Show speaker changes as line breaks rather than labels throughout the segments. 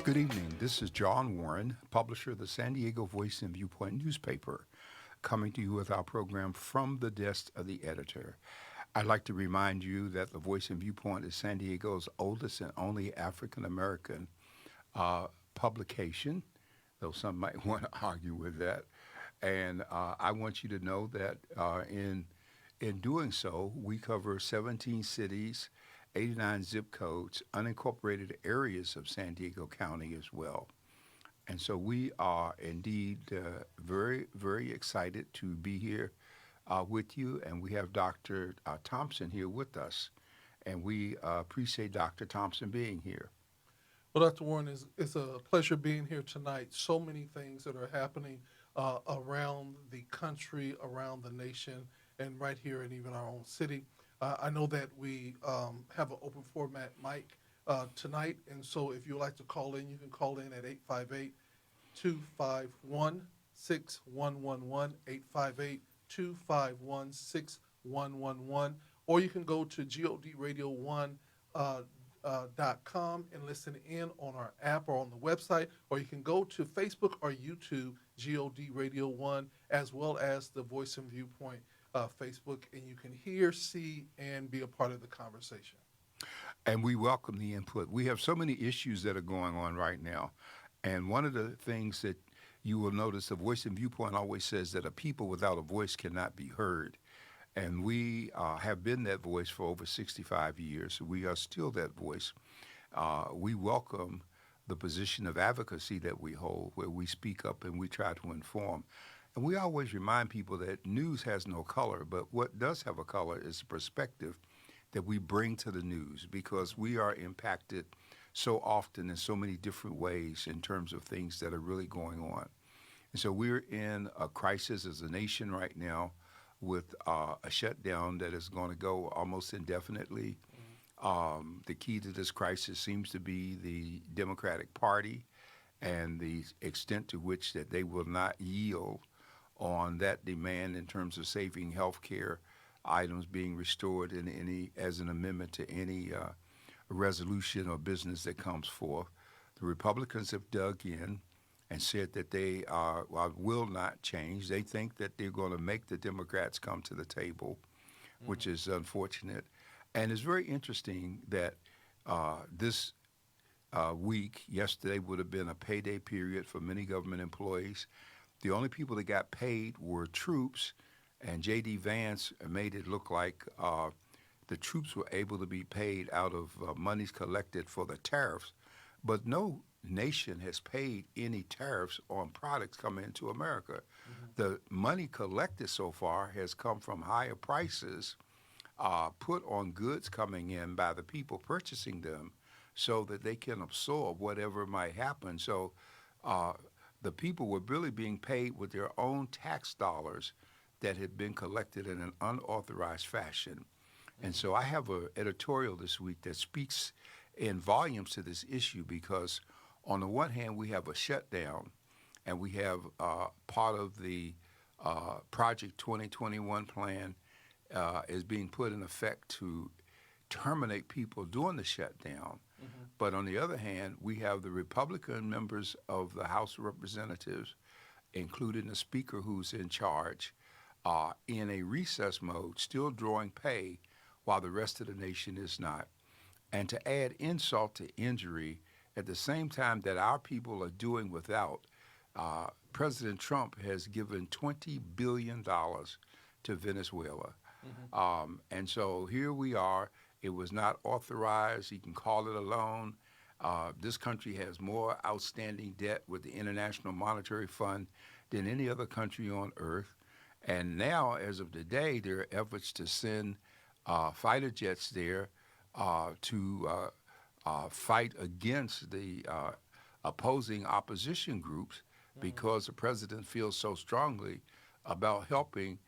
Good evening. This is John Warren, publisher of the San Diego Voice and Viewpoint newspaper, coming to you with our program from the desk of the editor. I'd like to remind you that the Voice and Viewpoint is San Diego's oldest and only African American publication, though some might want to argue with that. And I want you to know that in doing so, we cover 17 cities, 89 zip codes, unincorporated areas of San Diego County as well. And so we are indeed very, very excited to be here with you. And we have Dr. Thompson here with us. And we appreciate Dr. Thompson being here.
Well, Dr. Warren, it's a pleasure being here tonight. So many things that are happening around the country, around the nation, and right here in even our own city. I know that we have an open format mic tonight, and so if you'd like to call in, you can call in at 858-251-6111, 858-251-6111, or you can go to godradio1.com and listen in on our app or on the website, or you can go to Facebook or YouTube, God Radio 1, as well as the Voice and Viewpoint Facebook, and you can hear, see, and be a part of the conversation.
And we welcome the input. We have so many issues that are going on right now. And one of the things that you will notice, the Voice and Viewpoint always says that a people without a voice cannot be heard. And we have been that voice for over 65 years. We are still that voice. We welcome the position of advocacy that we hold, where we speak up and we try to inform. And we always remind people that news has no color, but what does have a color is the perspective that we bring to the news, because we are impacted so often in so many different ways in terms of things that are really going on. And so we're in a crisis as a nation right now with a shutdown that is going to go almost indefinitely. The key to this crisis seems to be the Democratic Party and the extent to which that they will not yield on that demand in terms of saving health care items being restored in any as an amendment to any resolution or business that comes forth. The Republicans have dug in and said that they will not change. They think that they're going to make the Democrats come to the table, which is unfortunate. And it's very interesting that this week, yesterday would have been a payday period for many government employees. The only people that got paid were troops, and J.D. Vance made it look like the troops were able to be paid out of monies collected for the tariffs, but no nation has paid any tariffs on products coming into America. The money collected so far has come from higher prices put on goods coming in by the people purchasing them so that they can absorb whatever might happen. So the people were really being paid with their own tax dollars that had been collected in an unauthorized fashion. And so I have an editorial this week that speaks in volumes to this issue, because on the one hand, we have a shutdown, and we have part of the Project 2021 plan is being put in effect to terminate people during the shutdown. But on the other hand, we have the Republican members of the House of Representatives, including the Speaker who's in charge, in a recess mode, still drawing pay while the rest of the nation is not. And to add insult to injury, at the same time that our people are doing without, President Trump has given $20 billion to Venezuela. And so here we are. It was not authorized. You can call it a loan. This country has more outstanding debt with the International Monetary Fund than any other country on earth. And now, as of today, there are efforts to send fighter jets there to fight against the opposing opposition groups, because the president feels so strongly about helping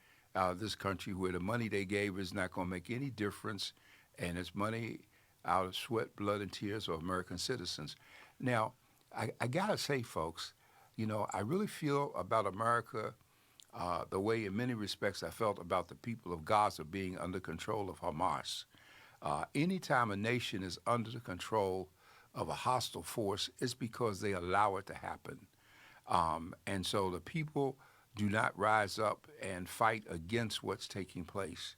this country, where the money they gave is not going to make any difference, and it's money out of sweat, blood, and tears of American citizens. Now, I got to say, folks, I really feel about America the way in many respects I felt about the people of Gaza being under control of Hamas. Anytime a nation is under the control of a hostile force, it's because they allow it to happen. And so the people do not rise up and fight against what's taking place.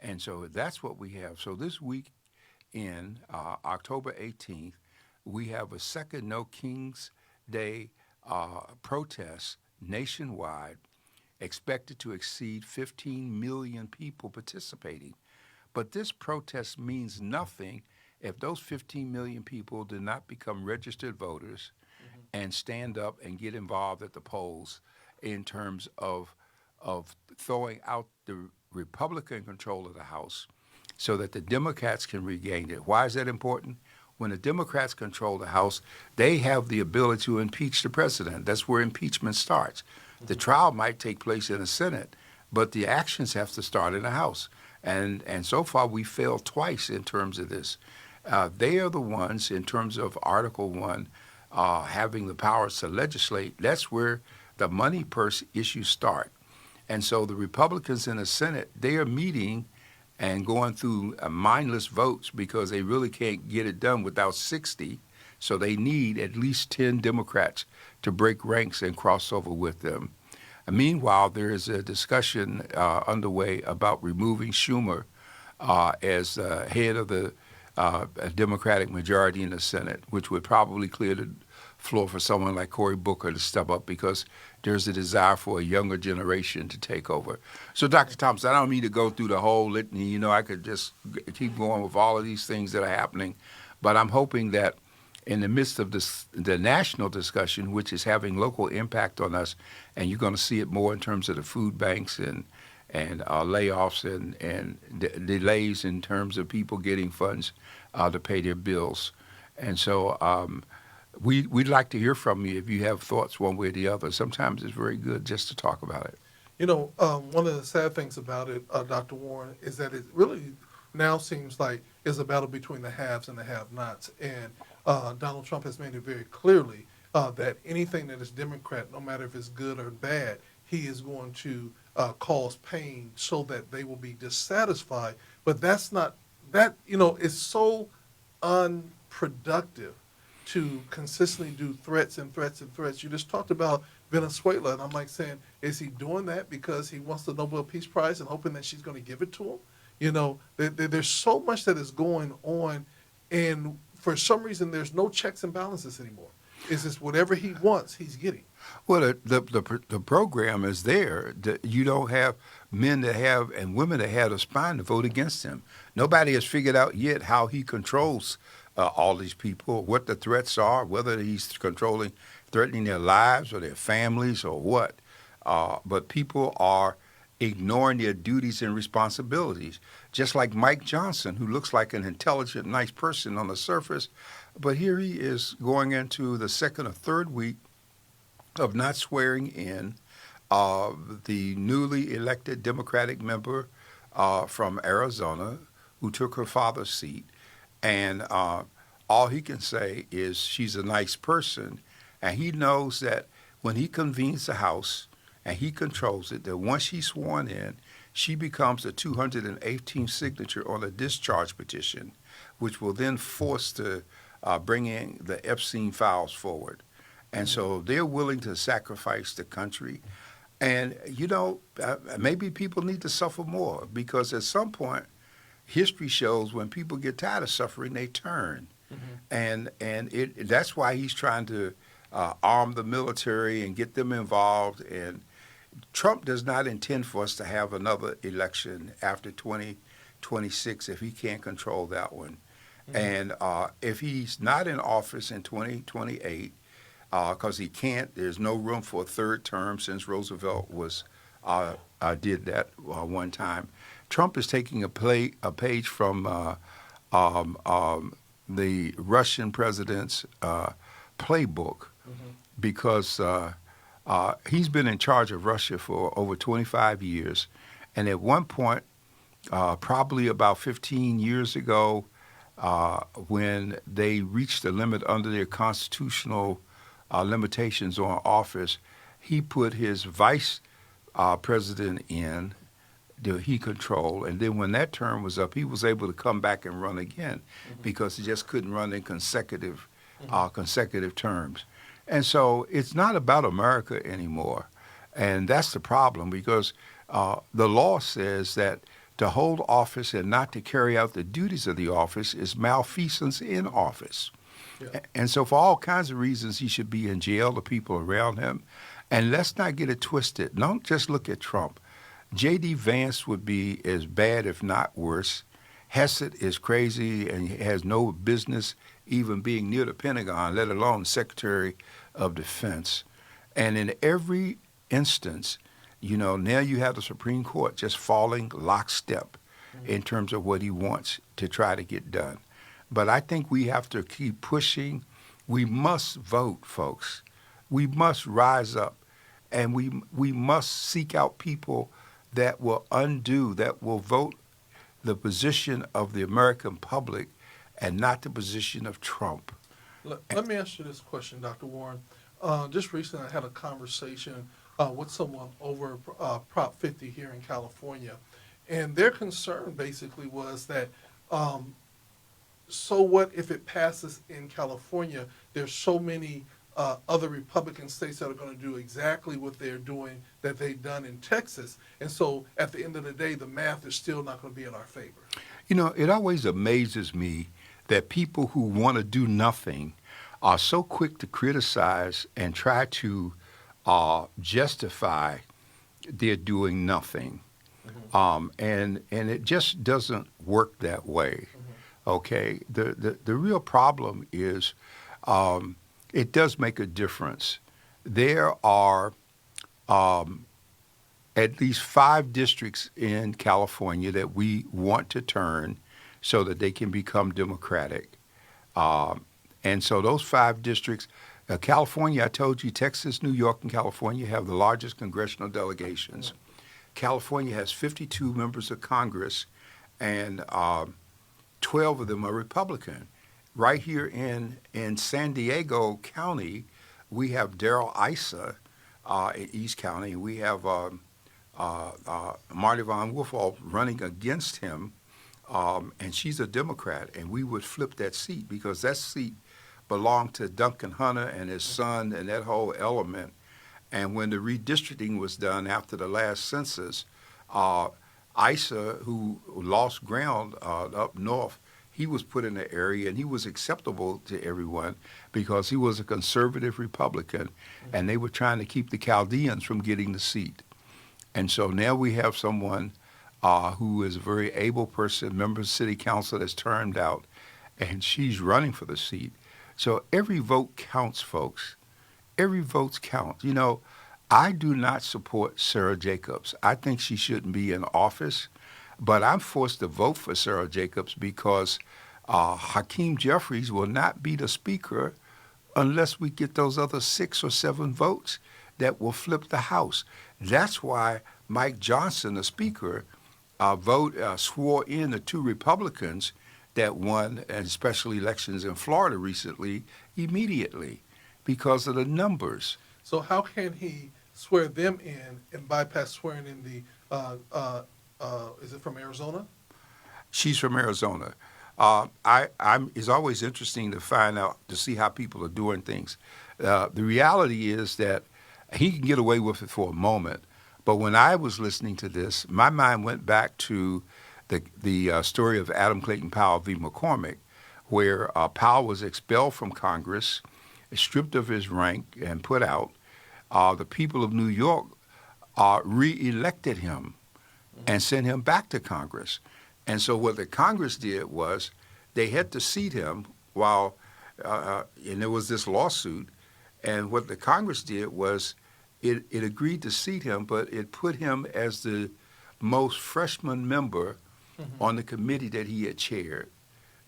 And so that's what we have. So this week in October 18th, we have a second No King's Day protest nationwide, expected to exceed 15 million people participating. But this protest means nothing if those 15 million people do not become registered voters and stand up and get involved at the polls in terms of throwing out the Republican control of the House so that the Democrats can regain it. Why is that important? When the Democrats control the House, they have the ability to impeach the president. That's where impeachment starts. The trial might take place in the Senate, but the actions have to start in the House. And so far, we failed twice in terms of this. They are the ones, in terms of Article 1, having the powers to legislate. That's where the money purse issues start. And so the Republicans in the Senate, they are meeting and going through mindless votes because they really can't get it done without 60. So they need at least 10 Democrats to break ranks and cross over with them. And meanwhile, there is a discussion underway about removing Schumer as head of the Democratic majority in the Senate, which would probably clear the floor for someone like Cory Booker to step up because there's a desire for a younger generation to take over. So, Dr. Thompson, I don't mean to go through the whole litany. You know, I could just keep going with all of these things that are happening, but I'm hoping that in the midst of this, the national discussion, which is having local impact on us, and you're going to see it more in terms of the food banks and layoffs and delays in terms of people getting funds to pay their bills. And so we'd like to hear from you if you have thoughts one way or the other. Sometimes it's very good just to talk about it.
You know, one of the sad things about it, Dr. Warren, is that it really now seems like it's a battle between the haves and the have-nots. And Donald Trump has made it very clearly that anything that is Democrat, no matter if it's good or bad, he is going to cause pain so that they will be dissatisfied. But that's not, that, you know, is so unproductive to consistently do threats and threats and threats. You just talked about Venezuela, and I'm like saying, is he doing that because he wants the Nobel Peace Prize and hoping that she's going to give it to him? You know, there's so much that is going on, and for some reason, there's no checks and balances anymore. It's just whatever he wants, he's getting.
Well, the program is there. You don't have men that have and women that have a spine to vote against him. Nobody has figured out yet how he controls all these people, what the threats are, whether he's threatening their lives or their families or what. But people are ignoring their duties and responsibilities, just like Mike Johnson, who looks like an intelligent, nice person on the surface. But here he is going into the second or third week of not swearing in the newly elected Democratic member from Arizona who took her father's seat. And all he can say is she's a nice person. And he knows that when he convenes the House and he controls it, that once she's sworn in, she becomes the 218th signature on a discharge petition, which will then force to bring in the Epstein files forward. And so they're willing to sacrifice the country. And, you know, maybe people need to suffer more because at some point, history shows when people get tired of suffering, they turn. Mm-hmm. And that's why he's trying to arm the military and get them involved. And Trump does not intend for us to have another election after 2026 if he can't control that one. Mm-hmm. And if he's not in office in 2028, because he can't, there's no room for a third term since Roosevelt did that one time. Trump is taking a page from the Russian president's playbook because he's been in charge of Russia for over 25 years. And at one point, probably about 15 years ago, when they reached the limit under their constitutional limitations on office, he put his vice president in that he controlled. And then when that term was up, he was able to come back and run again because he just couldn't run in consecutive consecutive terms. And so it's not about America anymore. And that's the problem because the law says that to hold office and not to carry out the duties of the office is malfeasance in office.
Yeah.
And so, for all kinds of reasons, he should be in jail, the people around him. And let's not get it twisted. Don't just look at Trump. J.D. Vance would be as bad, if not worse. Hessett is crazy and he has no business even being near the Pentagon, let alone Secretary of Defense. And in every instance, now you have the Supreme Court just falling lockstep in terms of what he wants to try to get done. But I think we have to keep pushing. We must vote, folks. We must rise up, and we must seek out people that will undo, that will vote the position of the American public and not the position of Trump.
Let me ask you this question, Dr. Warren. Just recently, I had a conversation with someone over Prop 50 here in California, and their concern basically was that, so what if it passes in California? There's so many other Republican states that are going to do exactly what they're doing that they've done in Texas, and so at the end of the day, the math is still not going to be in our favor.
It always amazes me that people who want to do nothing are so quick to criticize and try to justify their doing nothing. And it just doesn't work that way. Okay? The real problem is it does make a difference. There are at least 5 districts in California that we want to turn so that they can become Democratic. And so those 5 districts, California, I told you, Texas, New York, and California have the largest congressional delegations. California has 52 members of Congress, and 12 of them are Republican. Right here in San Diego County, we have Darrell Issa in East County. We have Marty Von Wolfall running against him, and she's a Democrat, and we would flip that seat because that seat belonged to Duncan Hunter and his son and that whole element. And when the redistricting was done after the last census, Issa, who lost ground up north, he was put in the area, and he was acceptable to everyone because he was a conservative Republican, and they were trying to keep the Chaldeans from getting the seat. And so now we have someone who is a very able person, member of city council that's termed out, and she's running for the seat. So every vote counts, folks. Every vote counts. I do not support Sarah Jacobs. I think she shouldn't be in office, but I'm forced to vote for Sarah Jacobs because Hakeem Jeffries will not be the speaker unless we get those other 6 or 7 votes that will flip the House. That's why Mike Johnson, the speaker, swore in the 2 Republicans that won, and special elections in Florida recently, immediately because of the numbers.
So how can he swear them in and bypass swearing in the, is it from Arizona?
She's from Arizona. It's always interesting to find out, to see how people are doing things. The reality is that he can get away with it for a moment, but when I was listening to this, my mind went back to the story of Adam Clayton Powell v. McCormick, where Powell was expelled from Congress, stripped of his rank, and put out. The people of New York re-elected him and sent him back to Congress. And so what the Congress did was they had to seat him while, and there was this lawsuit, and what the Congress did was it agreed to seat him, but it put him as the most freshman member on the committee that he had chaired,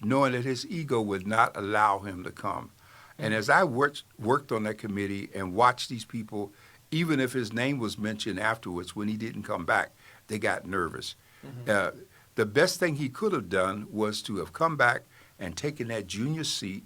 knowing that his ego would not allow him to come. And as I worked on that committee and watched these people, even if his name was mentioned afterwards when he didn't come back, they got nervous. The best thing he could have done was to have come back and taken that junior seat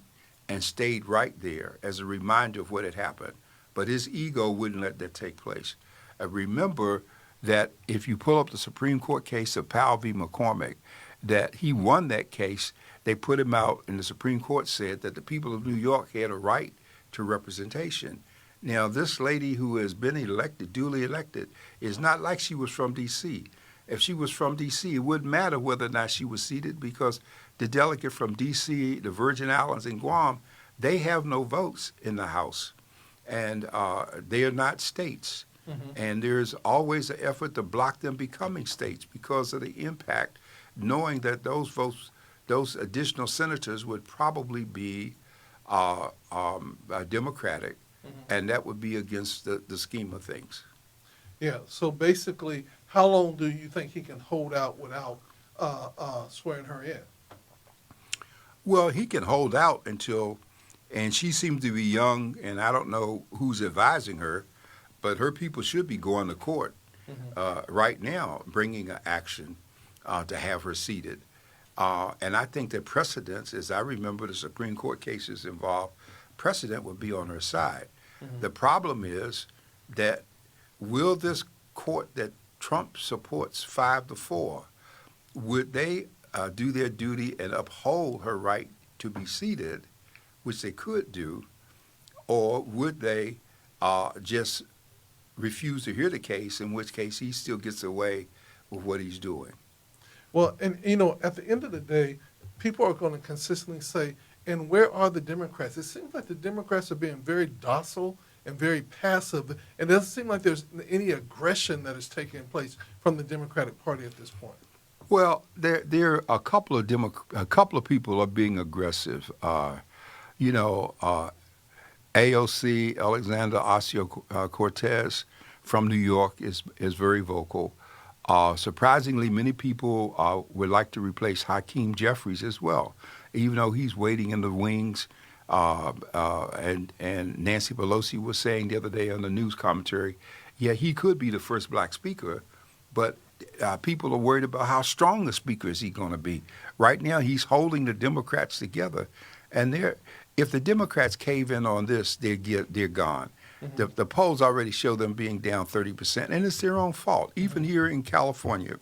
and stayed right there as a reminder of what had happened. But his ego wouldn't let that take place. Remember that if you pull up the Supreme Court case of Powell v. McCormick, that he won that case they put him out, and the Supreme Court said that the people of New York had a right to representation. Now, this lady who has been elected, duly elected, is not like she was from D.C. If she was from D.C., it wouldn't matter whether or not she was seated because the delegate from D.C., the Virgin Islands, and Guam, they have no votes in the House, and they are not states. And there's always an effort to block them becoming states because of the impact, knowing that those votes, those additional senators would probably be Democratic, and that would be against the scheme of things.
Yeah. So basically, how long do you think he can hold out without swearing her in?
Well, he can hold out until, and she seems to be young, and I don't know who's advising her, but her people should be going to court right now, bringing an action to have her seated. And I think that precedents, as I remember the Supreme Court cases involved, precedent would be on her side. The problem is that will this court that Trump supports 5-4, would they do their duty and uphold her right to be seated, which they could do, or would they just refuse to hear the case, in which case he still gets away with what he's doing?
Well, and at the end of the day, people are going to consistently say, and where are the Democrats? It seems like the Democrats are being very docile and very passive, and it doesn't seem like there's any aggression that is taking place from the Democratic Party at this point.
Well, there are a couple of people are being aggressive. AOC, Alexander Ocasio-Cortez from New York is very vocal. Surprisingly, many people would like to replace Hakeem Jeffries as well, even though he's waiting in the wings. And Nancy Pelosi was saying the other day on the news commentary, yeah, he could be the first black speaker, but people are worried about how strong the speaker is he going to be. Right now, he's holding the Democrats together, and if the Democrats cave in on this, they're gone. The polls already show them being down 30%, and it's their own fault. Even here in California,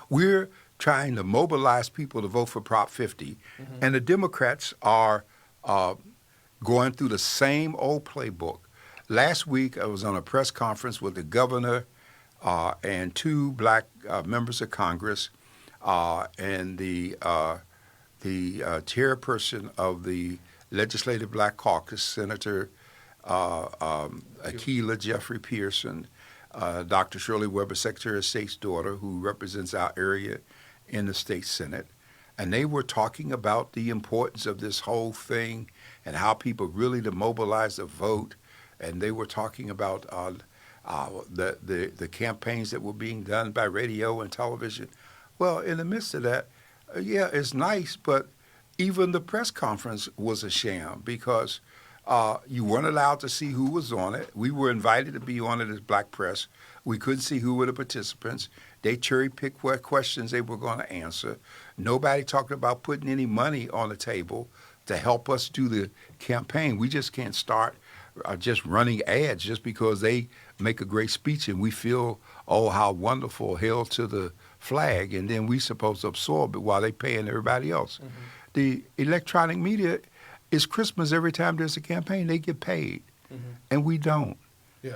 we're trying to mobilize people to vote for Prop 50, and the Democrats are going through the same old playbook. Last week, I was on a press conference with the governor and 2 black members of Congress and the chairperson of the Legislative Black Caucus, Senator Akilah Jeffrey Pearson, Dr. Shirley Weber, Secretary of State's daughter, who represents our area in the state Senate. And they were talking about the importance of this whole thing and how people really to mobilize the vote. And they were talking about the campaigns that were being done by radio and television. Well, in the midst of that, yeah, it's nice, but even the press conference was a sham because you weren't allowed to see who was on it. We were invited to be on it as black press. We couldn't see who were the participants. They cherry-picked what questions they were going to answer. Nobody talked about putting any money on the table to help us do the campaign. We just can't start just running ads just because they make a great speech and we feel, oh, how wonderful, hail to the flag, and then we supposed to absorb it while they paying everybody else. The electronic media is Christmas every time there's a campaign. They get paid, and we don't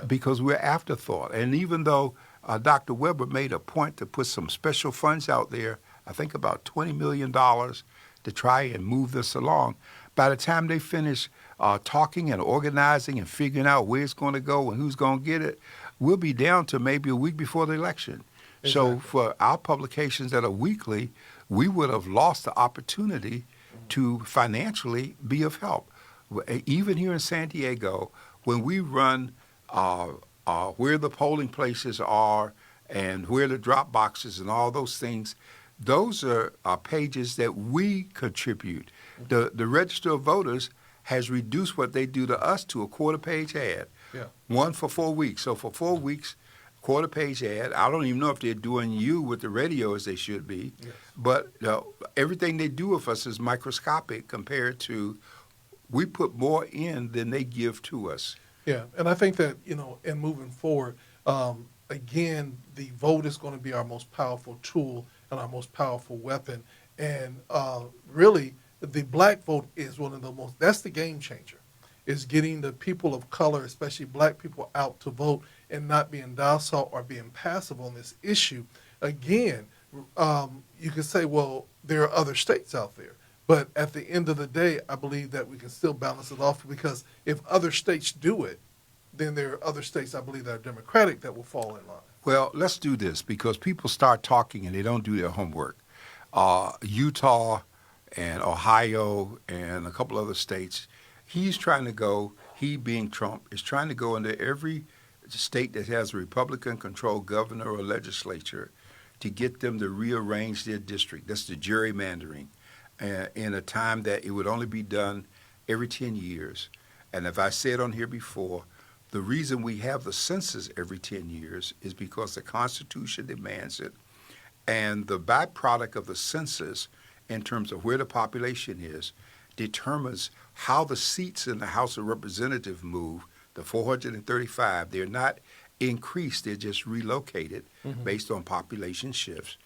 because we're afterthought. And even though Dr. Weber made a point to put some special funds out there, I think about $20 million to try and move this along, by the time they finish talking and organizing and figuring out where it's going to go and who's going to get it, we'll be down to maybe a week before the election. Exactly. So for our publications that are weekly, we would have lost the opportunity to financially be of help. Even here in San Diego, when we run where the polling places are and where the drop boxes and all those things, those are pages that we contribute. The Register of Voters has reduced what they do to us to a quarter-page ad, one for 4 weeks. So for 4 weeks, quarter-page ad. I don't even know if they're doing you with the radio as they should be, but everything they do with us is microscopic compared to we put more in than they give to us.
Yeah, and I think that, in moving forward, again, the vote is going to be our most powerful tool and our most powerful weapon. And really, the black vote is one of the most, that's the game changer, is getting the people of color, especially black people, out to vote and not being docile or being passive on this issue. Again, you can say, well, there are other states out there. But at the end of the day, I believe that we can still balance it off, because if other states do it, then there are other states, I believe, that are democratic that will fall in line.
Well, let's do this because people start talking and they don't do their homework. Utah and Ohio and a couple other states, he's trying to go, he being Trump, is trying to go into every state that has a Republican-controlled governor or legislature to get them to rearrange their district. That's the gerrymandering, in a time that it would only be done every 10 years. And if I said on here before, the reason we have the census every 10 years is because the Constitution demands it. And the byproduct of the census, in terms of where the population is, determines how the seats in the House of Representatives move, the 435. They're not increased, they're just relocated based on population shifts.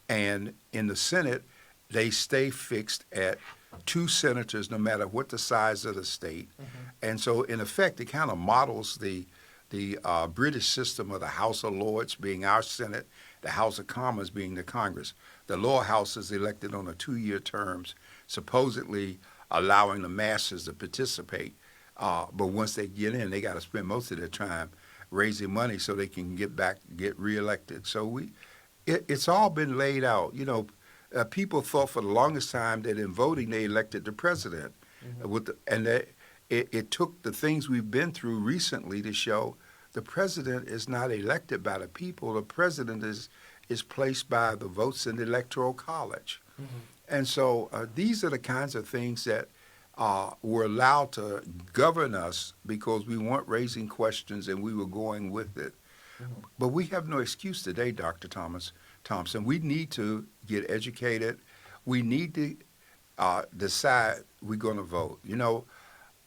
And in the Senate, they stay fixed at 2 senators no matter what the size of the state. And so, in effect, it kind of models the British system of the House of Lords being our Senate, the House of Commons being the Congress. The lower house is elected on a 2-year terms, supposedly allowing the masses to participate. But once they get in, they got to spend most of their time raising money so they can get reelected. So it's all been laid out. You know, people thought for the longest time that in voting they elected the president, it took the things we've been through recently to show the president is not elected by the people. The president is placed by the votes in the Electoral College. And so these are the kinds of things that were allowed to govern us because we weren't raising questions and we were going with it. But we have no excuse today, Dr. Thompson. We need to get educated. We need to decide we're going to vote. You know,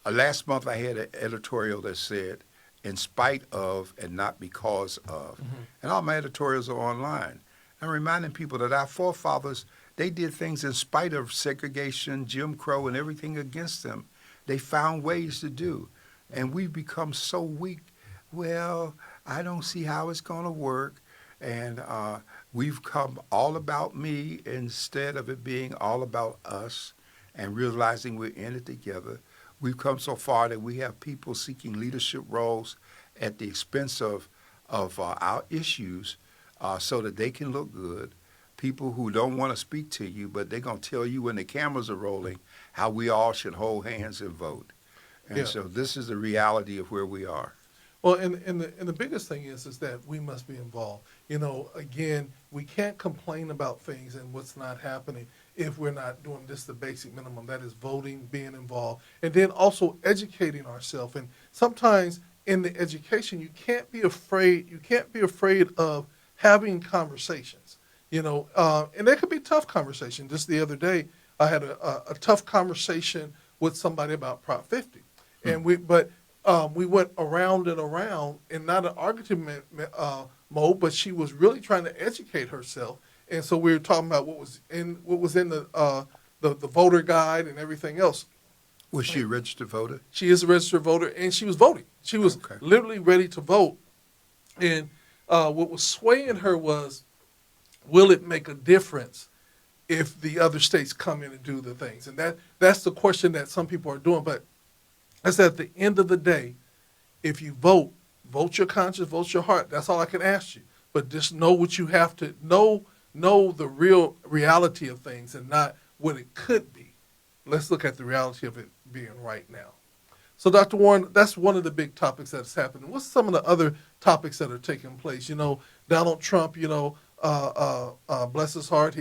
last month I had an editorial that said, in spite of and not because of. And all my editorials are online. I'm reminding people that our forefathers, they did things in spite of segregation, Jim Crow, and everything against them. They found ways to do. And we've become so weak. Well, I don't see how it's going to work. And we've come all about me instead of it being all about us and realizing we're in it together. We've come so far that we have people seeking leadership roles at the expense of our issues so that they can look good. People who don't want to speak to you, but they're going to tell you when the cameras are rolling how we all should hold hands and vote. And so this is the reality of where we are.
Well, and the biggest thing is that we must be involved. You know, again, we can't complain about things and what's not happening if we're not doing just the basic minimum. That is voting, being involved, and then also educating ourselves. And sometimes in the education, you can't be afraid. You can't be afraid of having conversations. You know, and there could be tough conversation. Just the other day, I had a tough conversation with somebody about Prop 50, and we went around and around in not an argument mode, but she was really trying to educate herself. And so we were talking about what was in the voter guide and everything else.
Was she a registered voter?
She is a registered voter, and she was voting. She was literally ready to vote. And what was swaying her was, will it make a difference if the other states come in and do the things? And that's the question that some people are doing. But that's at the end of the day, if you vote your conscience, vote your heart. That's all I can ask you. But just know what you have to know the real reality of things and not what it could be. Let's look at the reality of it being right now. So, Dr. Warren, that's one of the big topics that's happening. What's some of the other topics that are taking place? You know, Donald Trump, you know, bless his heart,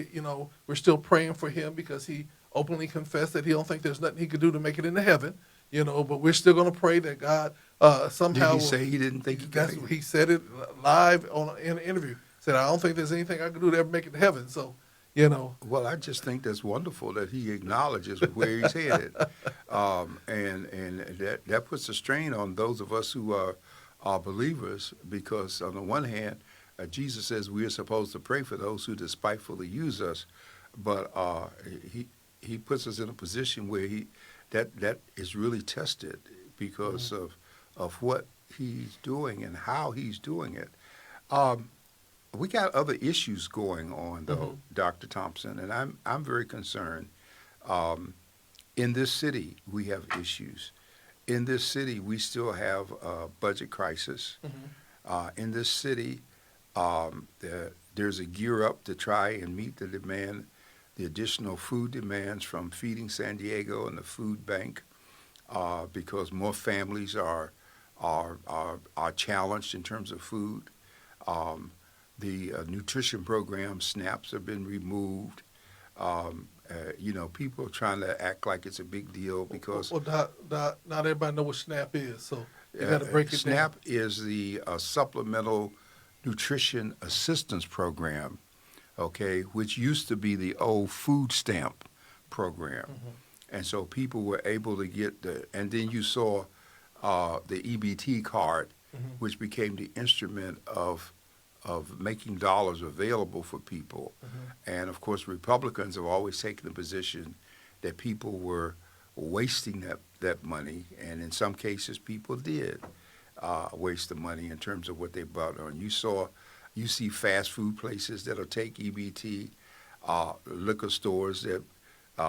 we're still praying for him because he openly confessed that he don't think there's nothing he could do to make it into heaven, but we're still going to pray that God somehow...
Did he say he didn't think he could?
He said it live in an interview. Said, I don't think there's anything I can do to ever make it to heaven. So,
Well, I just think that's wonderful that he acknowledges where he's headed. And that puts a strain on those of us who are believers because, on the one hand, Jesus says we are supposed to pray for those who despitefully use us. but he he puts us in a position where that is really tested because of what he's doing and how he's doing it. Um, we got other issues going on though,
Mhm.
Dr. Thompson, and I'm very concerned. Um, in this city, we have issues. In this city, we still have a budget crisis.
Mhm.
In this city, there's a gear up to try and meet the demand, the additional food demands from Feeding San Diego and the food bank, because more families are challenged in terms of food. Um, the nutrition program SNAPs have been removed. People are trying to act like it's a big deal because
Well, not everybody know what SNAP is, so you got to break it down.
SNAP is the Supplemental Nutrition Assistance Program, okay, which used to be the old food stamp program. And so people were able to get and then you saw the EBT card,
Mhm.
which became the instrument of making dollars available for people. And of course, Republicans have always taken the position that people were wasting that money, and in some cases, people did waste the money in terms of what they bought on. You see fast food places that'll take EBT, liquor stores that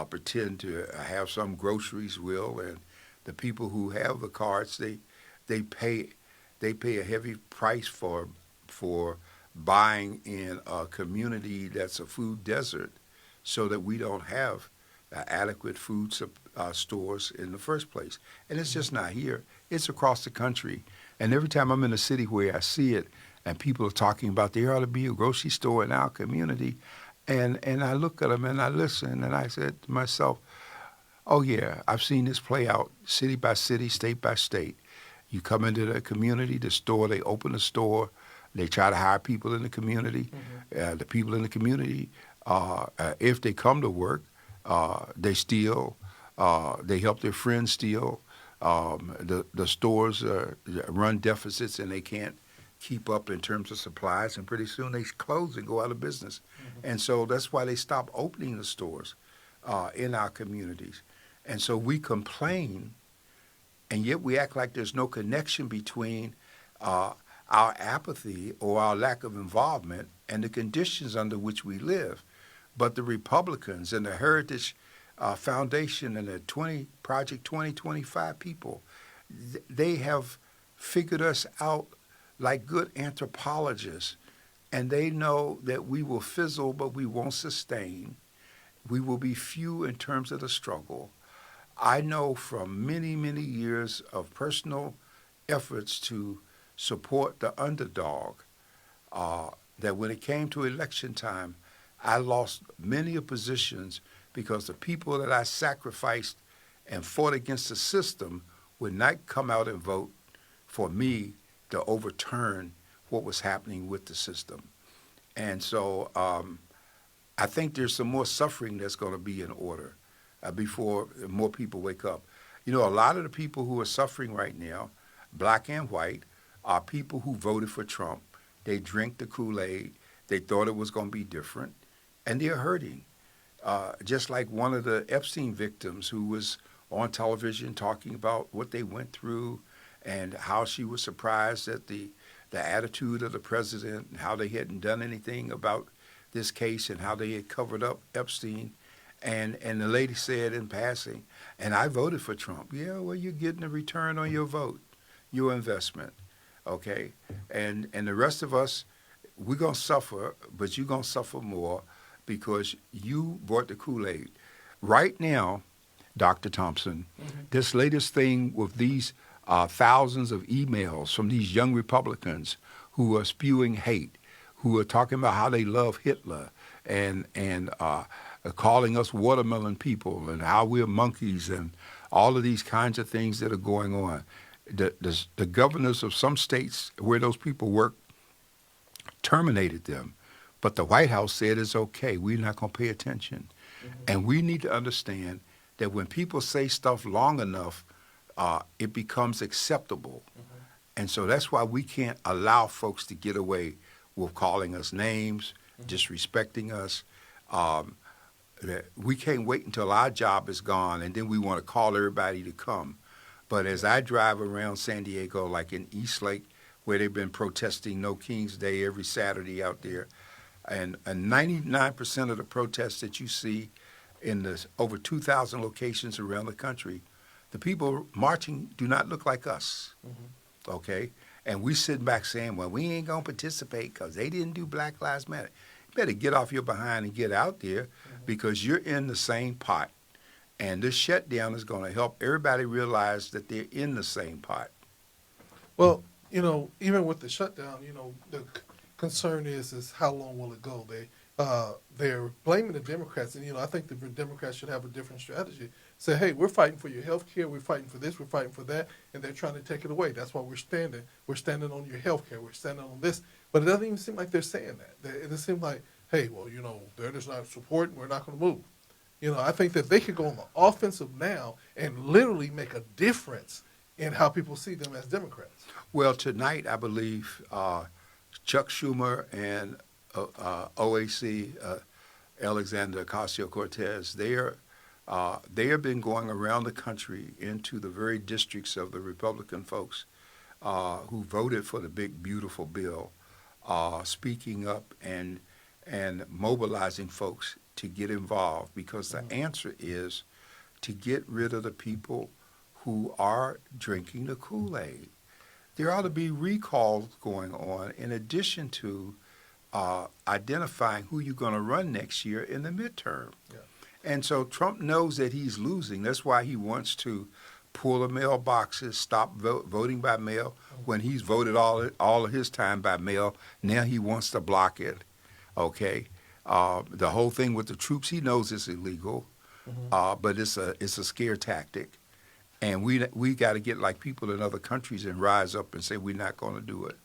pretend to have some groceries will, and the people who have the cards they pay a heavy price for buying in a community that's a food desert, so that we don't have adequate food stores in the first place. And it's just not here; it's across the country. And every time I'm in a city where I see it, and people are talking about there ought to be a grocery store in our community, and I look at them and I listen and I said to myself, oh yeah, I've seen this play out city by city, state by state. You come into the community, the store, they open the store, they try to hire people in the community. The people in the community, if they come to work, they steal, they help their friends steal. The stores run deficits and they can't keep up in terms of supplies, and pretty soon they close and go out of business. And so that's why they stop opening the stores in our communities. And so we complain, and yet we act like there's no connection between our apathy or our lack of involvement and the conditions under which we live. But the Republicans and the Heritage Foundation and the Project 2025 people, they have figured us out like good anthropologists, and they know that we will fizzle, but we won't sustain. We will be few in terms of the struggle. I know from many, many years of personal efforts to support the underdog that when it came to election time, I lost many of positions because the people that I sacrificed and fought against the system would not come out and vote for me to overturn what was happening with the system. And so I think there's some more suffering that's going to be in order before more people wake up. You know, a lot of the people who are suffering right now, black and white, are people who voted for Trump. They drank the Kool-Aid. They thought it was going to be different, and they're hurting. Just like one of the Epstein victims who was on television talking about what they went through and how she was surprised at the attitude of the president and how they hadn't done anything about this case and how they had covered up Epstein. And the lady said in passing, and I voted for Trump. Yeah, well, you're getting a return on your vote, your investment, okay? And the rest of us, we're going to suffer, but you're going to suffer more because you brought the Kool-Aid. Right now, Dr. Thompson, this latest thing with these thousands of emails from these young Republicans who are spewing hate, who are talking about how they love Hitler and calling us watermelon people and how we're monkeys and all of these kinds of things that are going on. The governors of some states where those people work terminated them, but the White House said it's okay. We're not going to pay attention. And we need to understand that when people say stuff long enough, it becomes acceptable. And so that's why we can't allow folks to get away with calling us names, disrespecting us. that we can't wait until our job is gone and then we want to call everybody to come. But as I drive around San Diego, like in Eastlake, where they've been protesting No King's Day every Saturday out there, and 99% of the protests that you see in the over 2,000 locations around the country, the people marching do not look like us, okay? And we sitting back saying, well, we ain't going to participate because they didn't do Black Lives Matter. You better get off your behind and get out there because you're in the same pot. And this shutdown is going to help everybody realize that they're in the same pot.
Well, even with the shutdown, the concern is how long will it go? They're blaming the Democrats, and I think the Democrats should have a different strategy. Say, hey, we're fighting for your health care, we're fighting for this, we're fighting for that, and they're trying to take it away. That's why we're standing. We're standing on your health care, we're standing on this. But it doesn't even seem like they're saying that. It seems like, hey, well, they're just not supporting, we're not going to move. I think that they could go on the offensive now and literally make a difference in how people see them as Democrats.
Well, tonight, I believe Chuck Schumer and OAC, Alexander Ocasio-Cortez, they have been going around the country into the very districts of the Republican folks who voted for the big, beautiful bill, speaking up and mobilizing folks to get involved, because the answer is to get rid of the people who are drinking the Kool-Aid. There ought to be recalls going on in addition to identifying who you're going to run next year in the midterm. Yeah. And so Trump knows that he's losing. That's why he wants to pull the mailboxes, stop voting by mail. When he's voted all of his time by mail, now he wants to block it. Okay, the whole thing with the troops, he knows it's illegal, but it's a scare tactic, and we got to get like people in other countries and rise up and say we're not going to do it.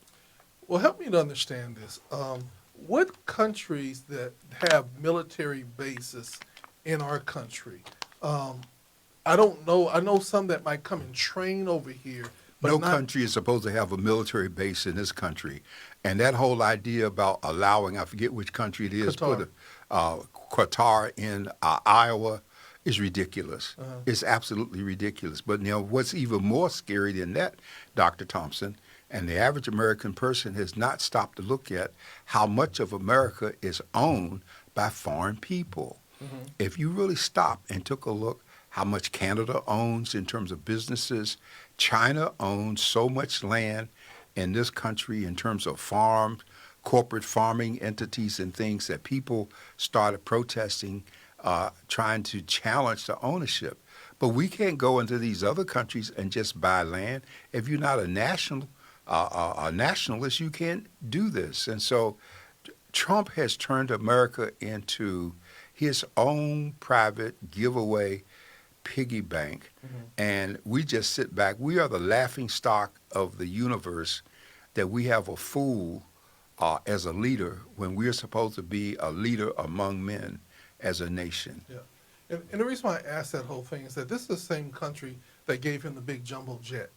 Well, help me to understand this. What countries that have military bases in our country? I don't know. I know some that might come and train over here. But
no country is supposed to have a military base in this country. And that whole idea about allowing, I forget which country it is,
Qatar.
put Qatar in Iowa is ridiculous. It's absolutely ridiculous. But what's even more scary than that, Dr. Thompson, and the average American person has not stopped to look at how much of America is owned by foreign people. If you really stopped and took a look how much Canada owns in terms of businesses, China owns so much land in this country in terms of farms, corporate farming entities and things that people started protesting, trying to challenge the ownership. But we can't go into these other countries and just buy land. If you're not a nationalist, you can't do this. And so Trump has turned America into his own private giveaway piggy bank, and we just sit back. We are the laughing stock of the universe, that we have a fool as a leader when we're supposed to be a leader among men as a nation.
Yeah. And the reason why I asked that whole thing is that this is the same country that gave him the big jumbo jet.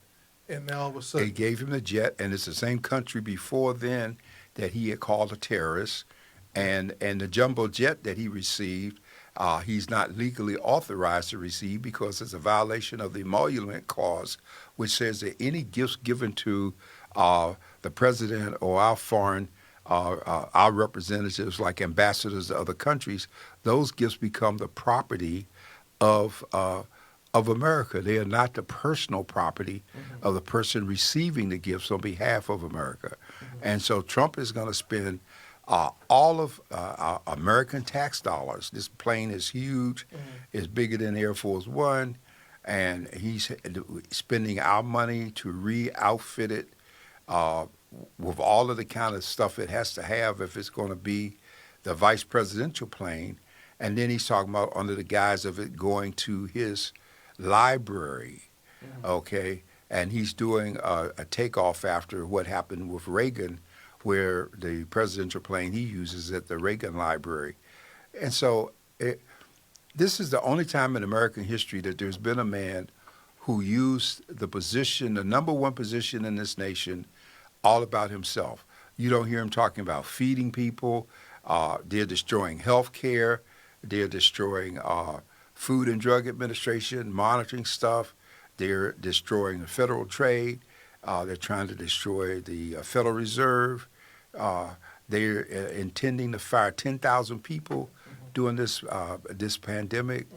And now all of a sudden...
They gave him the jet, and it's the same country before then that he had called a terrorist. And the jumbo jet that he received, he's not legally authorized to receive because it's a violation of the Emolument Clause, which says that any gifts given to the president or our foreign, our representatives like ambassadors to other countries, those gifts become the property of America. They are not the personal property of the person receiving the gifts on behalf of America. And so Trump is going to spend all of American tax dollars. This plane is huge. It's bigger than Air Force One. And he's spending our money to re-outfit it with all of the kind of stuff it has to have if it's going to be the vice presidential plane. And then he's talking about under the guise of it going to his library, okay? And he's doing a takeoff after what happened with Reagan, where the presidential plane he uses at the Reagan Library. And so this is the only time in American history that there's been a man who used the position, the number one position in this nation, all about himself. You don't hear him talking about feeding people. They're destroying health care. They're destroying Food and Drug Administration, monitoring stuff. They're destroying the federal trade. They're trying to destroy the Federal Reserve. Uh, they're intending to fire 10,000 people during this pandemic,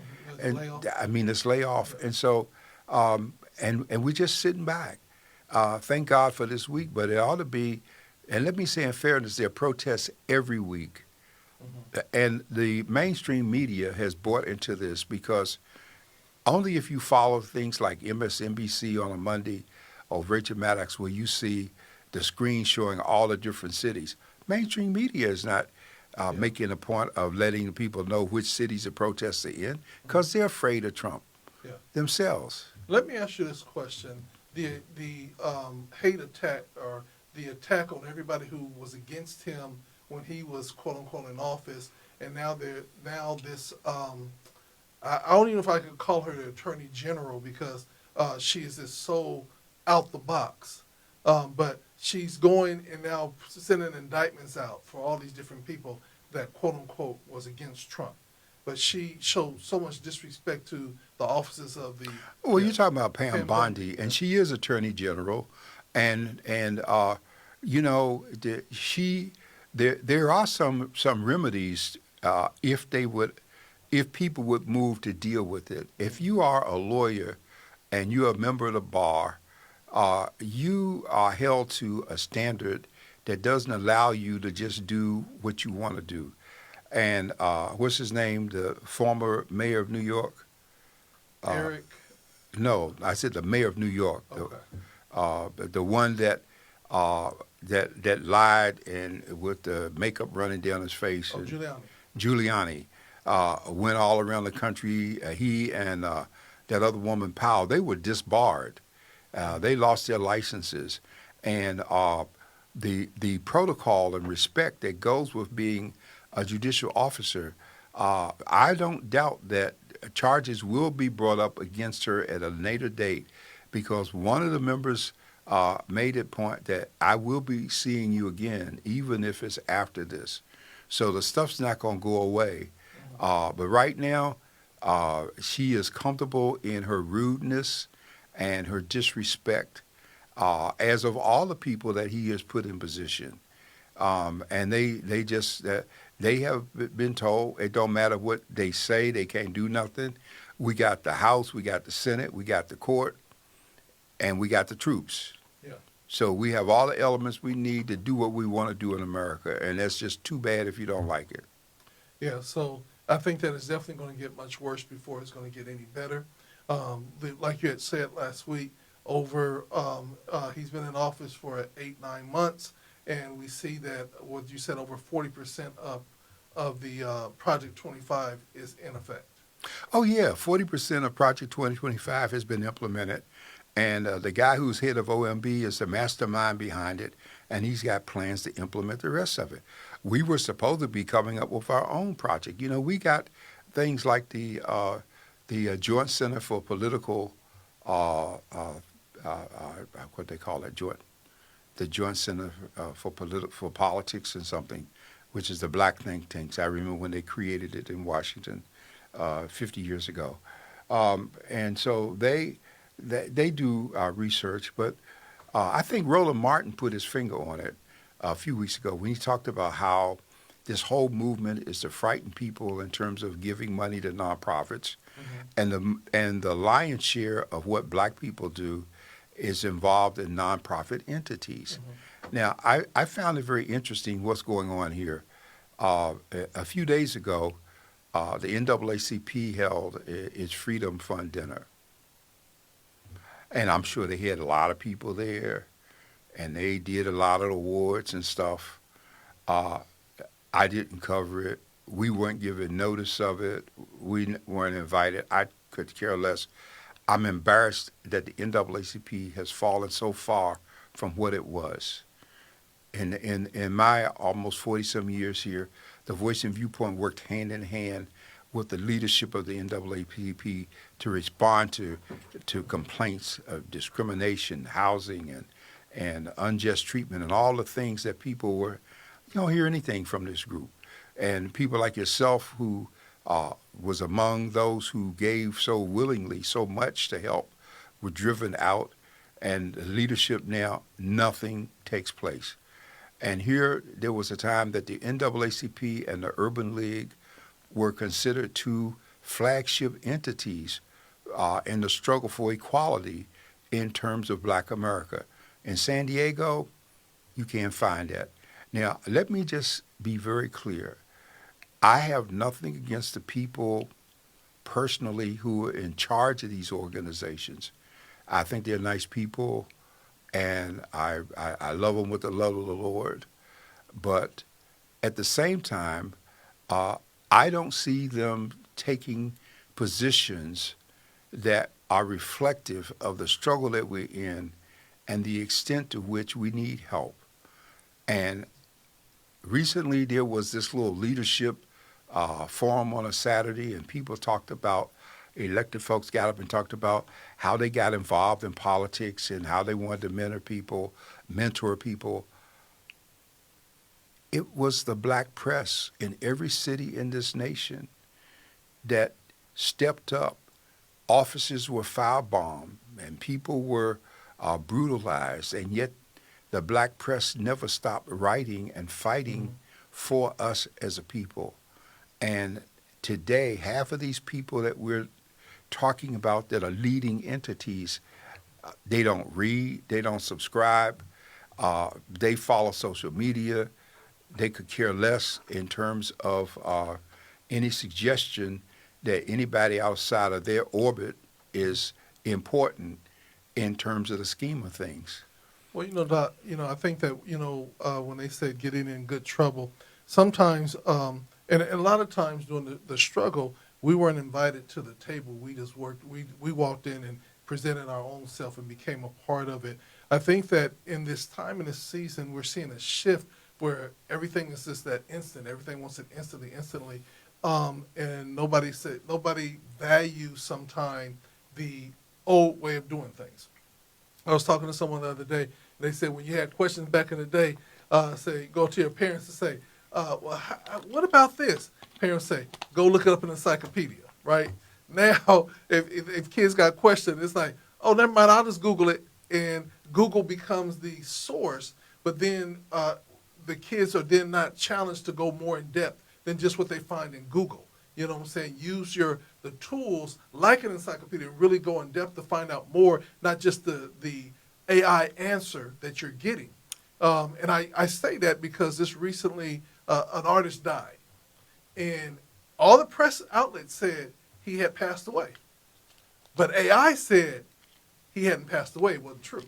and
Layoff.
I mean this layoff. And so, and we're just sitting back. Thank God for this week, but it ought to be. And let me say, in fairness, there are protests every week, and the mainstream media has bought into this because only if you follow things like MSNBC on a Monday or Rachel Maddox, where you see the screen showing all the different cities. Mainstream media is not making a point of letting the people know which cities the protests are in because they're afraid of Trump themselves.
Let me ask you this question: the hate attack or the attack on everybody who was against him when he was quote unquote in office, and now this I don't even know if I could call her the Attorney General because she is just so out the box, but she's going and now sending indictments out for all these different people that quote unquote was against Trump. But she showed so much disrespect to the offices of the.
Well, you're talking about Pam
Pam
Bondi, and she is Attorney General, and you know there are some remedies if people would move to deal with it. If you are a lawyer and you're a member of the bar, you are held to a standard that doesn't allow you to just do what you want to do. And what's his name? The former mayor of New York?
Eric.
No, I said the mayor of New York.
Okay.
The one that lied and with the makeup running down his face.
Oh,
Giuliani went all around the country. He and that other woman, Powell, they were disbarred. They lost their licenses. And the protocol and respect that goes with being a judicial officer, I don't doubt that charges will be brought up against her at a later date because one of the members made it point that I will be seeing you again, even if it's after this. So the stuff's not going to go away. But right now, she is comfortable in her rudeness and her disrespect, as of all the people that he has put in position. And they have been told it don't matter what they say, they can't do nothing. We got the House, we got the Senate, we got the court, and we got the troops.
Yeah.
So we have all the elements we need to do what we want to do in America, and that's just too bad if you don't like it.
Yeah, so I think that it's definitely going to get much worse before it's going to get any better. Like you had said last week, he's been in office for 8-9 months, and we see that what you said, over 40% of the Project 25 is in effect.
Oh yeah, 40% of Project 2025 has been implemented, and the guy who's head of OMB is the mastermind behind it, and he's got plans to implement the rest of it. We were supposed to be coming up with our own project. You know, we got things like the Joint Center for Political, what they call it, the Joint Center for Politics and something, which is the black think tanks. I remember when they created it in Washington 50 years ago. And so they do research, but I think Roland Martin put his finger on it a few weeks ago when he talked about how this whole movement is to frighten people in terms of giving money to nonprofits, and the lion's share of what black people do is involved in nonprofit entities. Now, I found it very interesting what's going on here. A few days ago, the NAACP held its Freedom Fund dinner. And I'm sure they had a lot of people there, and they did a lot of awards and stuff. I didn't cover it. We weren't given notice of it. We weren't invited. I could care less. I'm embarrassed that the NAACP has fallen so far from what it was. In my almost 40-some years here, the Voice and Viewpoint worked hand in hand with the leadership of the NAACP to respond to complaints of discrimination, housing, and unjust treatment, and all the things that people were. You don't hear anything from this group. And people like yourself who uh, was among those who gave so willingly, so much to help, were driven out, and leadership now, nothing takes place. And here, there was a time that the NAACP and the Urban League were considered two flagship entities in the struggle for equality in terms of Black America. In San Diego, you can't find that. Now, let me just be very clear. I have nothing against the people personally who are in charge of these organizations. I think they're nice people, and I love them with the love of the Lord. But at the same time, uh, I don't see them taking positions that are reflective of the struggle that we're in and the extent to which we need help. And recently, there was this little leadership forum on a Saturday, and people talked about, elected folks got up and talked about how they got involved in politics and how they wanted to mentor people. It was the Black press in every city in this nation that stepped up. Offices were firebombed and people were brutalized, and yet the Black press never stopped writing and fighting for us as a people. And today, half of these people that we're talking about that are leading entities, they don't read, they don't subscribe, they follow social media. They could care less in terms of any suggestion that anybody outside of their orbit is important in terms of the scheme of things.
Well, Doc, I think that, when they said getting in good trouble, sometimes, and a lot of times during the struggle, we weren't invited to the table. We just worked, we walked in and presented our own self and became a part of it. I think that in this time, in this season, we're seeing a shift where everything is just that instant. Everything wants it instantly. And nobody values sometime the old way of doing things. I was talking to someone the other day, and they said when you had questions back in the day, say, go to your parents and say, what about this? Parents say, go look it up in an encyclopedia, right? Now, if kids got questions, it's like, oh, never mind, I'll just Google it, and Google becomes the source, but then the kids are then not challenged to go more in depth than just what they find in Google. You know what I'm saying? Use the tools like an encyclopedia and really go in depth to find out more, not just the AI answer that you're getting. And I say that because just recently an artist died. And all the press outlets said he had passed away. But AI said he hadn't passed away. It wasn't true.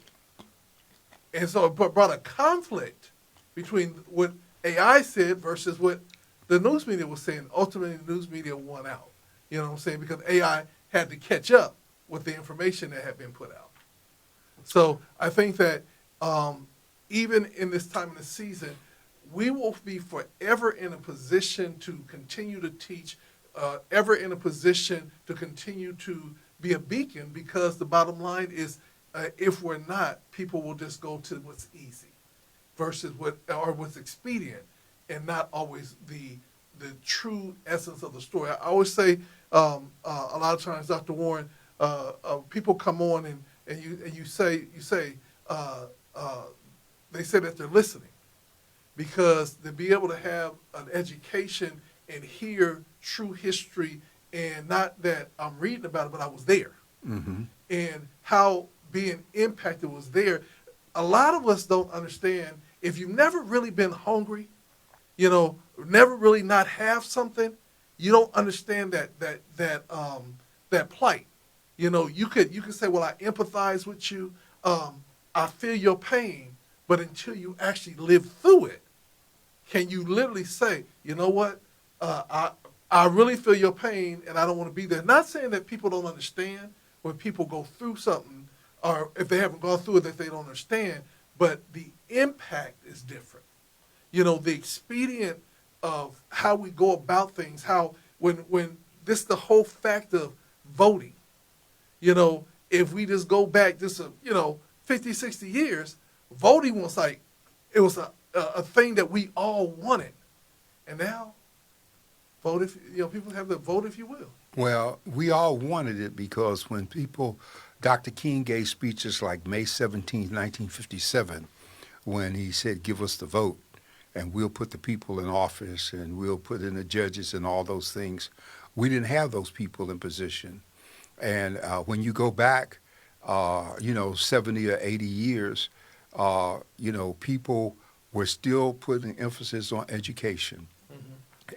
And so it brought a conflict between what AI said versus what the news media was saying. Ultimately, the news media won out. You know what I'm saying? Because AI had to catch up with the information that had been put out. So I think that even in this time of the season, we will be forever in a position to continue to teach, ever in a position to continue to be a beacon, because the bottom line is if we're not, people will just go to what's easy versus what's expedient, and not always the true essence of the story. I always say a lot of times, Dr. Warren, people come on and you say they say that they're listening, because to be able to have an education and hear true history, and not that I'm reading about it, but I was there, and how being impacted was there. A lot of us don't understand. If you've never really been hungry, never really not have something, you don't understand that plight. You could say, well, I empathize with you, I feel your pain, but until you actually live through it, can you literally say, you know what, I really feel your pain and I don't want to be there. Not saying that people don't understand when people go through something, or if they haven't gone through it that they don't understand, but the impact is different. The expedient of how we go about things, how when this the whole fact of voting, if we just go back just 50, 60 years, voting was like, it was a thing that we all wanted. And now Vote if people have the vote if you will.
Well, we all wanted it because when Dr. King gave speeches like May 17th, 1957, when he said, give us the vote and we'll put the people in office and we'll put in the judges and all those things. We didn't have those people in position. And when you go back, 70 or 80 years, people were still putting emphasis on education.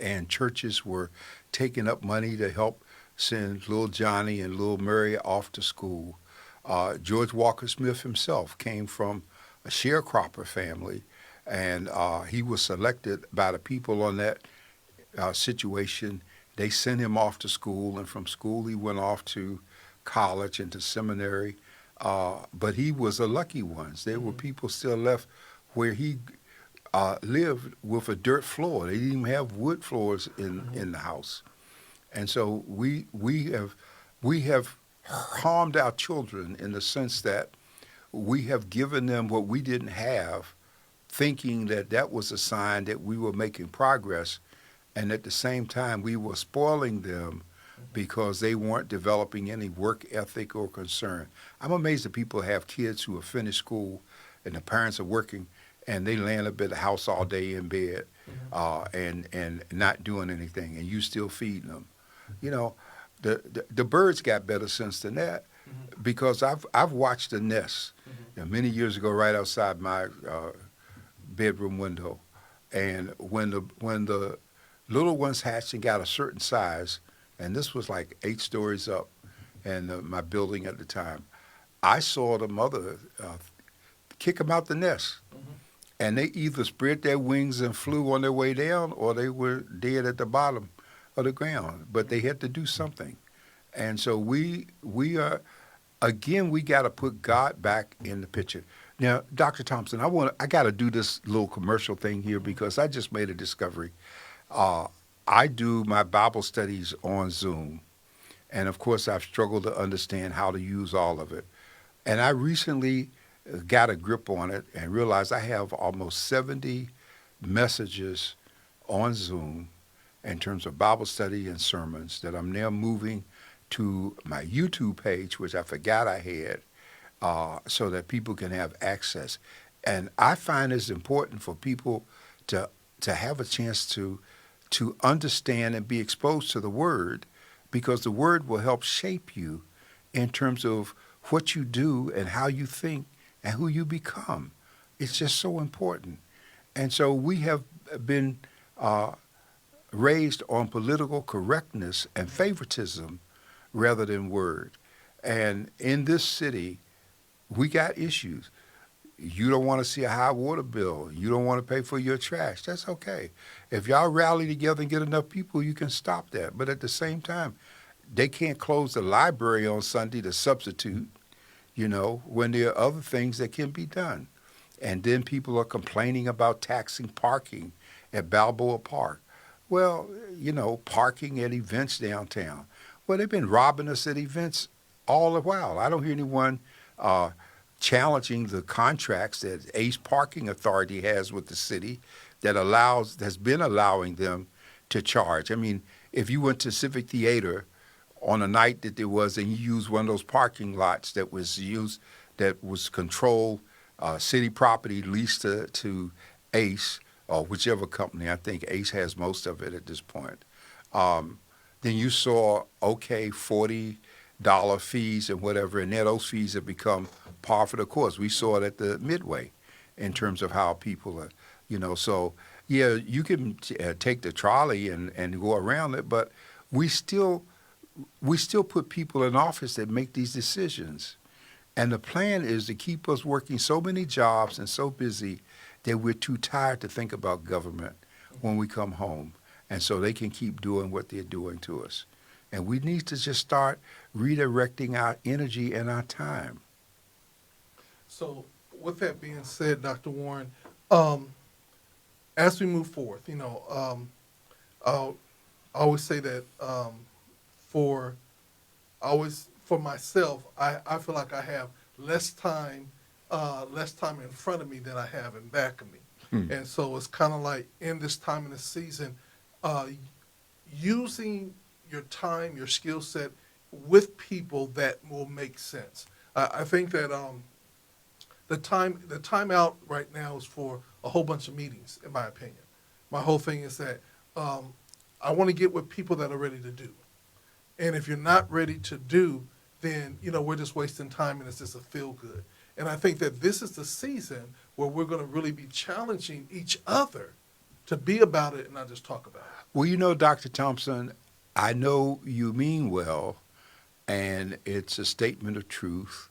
And churches were taking up money to help send little Johnny and little Mary off to school. George Walker Smith himself came from a sharecropper family, and he was selected by the people on that situation. They sent him off to school, and from school he went off to college and to seminary. But he was a lucky one. There were people still left where he lived with a dirt floor. They didn't even have wood floors in the house. And so we have harmed our children in the sense that we have given them what we didn't have, thinking that that was a sign that we were making progress, and at the same time we were spoiling them because they weren't developing any work ethic or concern. I'm amazed that people have kids who have finished school and the parents are working and they laying up at the house all day in bed and not doing anything, and you still feeding them. You know, the birds got better sense than that, because I've watched the nests many years ago right outside my bedroom window, and when the little ones hatched and got a certain size, and this was like 8 stories up, and my building at the time, I saw the mother kick them out the nest. And they either spread their wings and flew on their way down, or they were dead at the bottom of the ground. But they had to do something. And so we are, again, we got to put God back in the picture. Now, Dr. Thompson, I got to do this little commercial thing here because I just made a discovery. I do my Bible studies on Zoom. And of course, I've struggled to understand how to use all of it. And I recently got a grip on it and realized I have almost 70 messages on Zoom in terms of Bible study and sermons that I'm now moving to my YouTube page, which I forgot I had, so that people can have access. And I find it's important for people to have a chance to understand and be exposed to the Word, because the Word will help shape you in terms of what you do and how you think and who you become. It's just so important. And so we have been raised on political correctness and favoritism rather than word. And in this city, we got issues. You don't want to see a high water bill. You don't want to pay for your trash. That's okay. If y'all rally together and get enough people, you can stop that. But at the same time, they can't close the library on Sunday to substitute, when there are other things that can be done. And then people are complaining about taxing parking at Balboa Park. Well, parking at events downtown. Well, they've been robbing us at events all the while. I don't hear anyone challenging the contracts that Ace Parking Authority has with the city that's been allowing them to charge. I mean, if you went to Civic Theater on a night that there was, and you used one of those parking lots that was controlled city property leased to Ace or whichever company, I think Ace has most of it at this point, then you saw, $40 fees and whatever, and now those fees have become par for the course. We saw it at the Midway in terms of how people are, so yeah, you can take the trolley and go around it, but we still put people in office that make these decisions. And the plan is to keep us working so many jobs and so busy that we're too tired to think about government when we come home. And so they can keep doing what they're doing to us. And we need to just start redirecting our energy and our time.
So, with that being said, Dr. Warren, as we move forth, I always say that for myself, I feel like I have less time in front of me than I have in back of me. And so it's kind of like in this time in the season, using your time, your skill set with people that will make sense. I think that the time out right now is for a whole bunch of meetings, in my opinion. My whole thing is that I want to get with people that are ready to do. And if you're not ready to do, then we're just wasting time and it's just a feel good. And I think that this is the season where we're going to really be challenging each other to be about it and not just talk about it.
Well, Dr. Thompson, I know you mean well, and it's a statement of truth.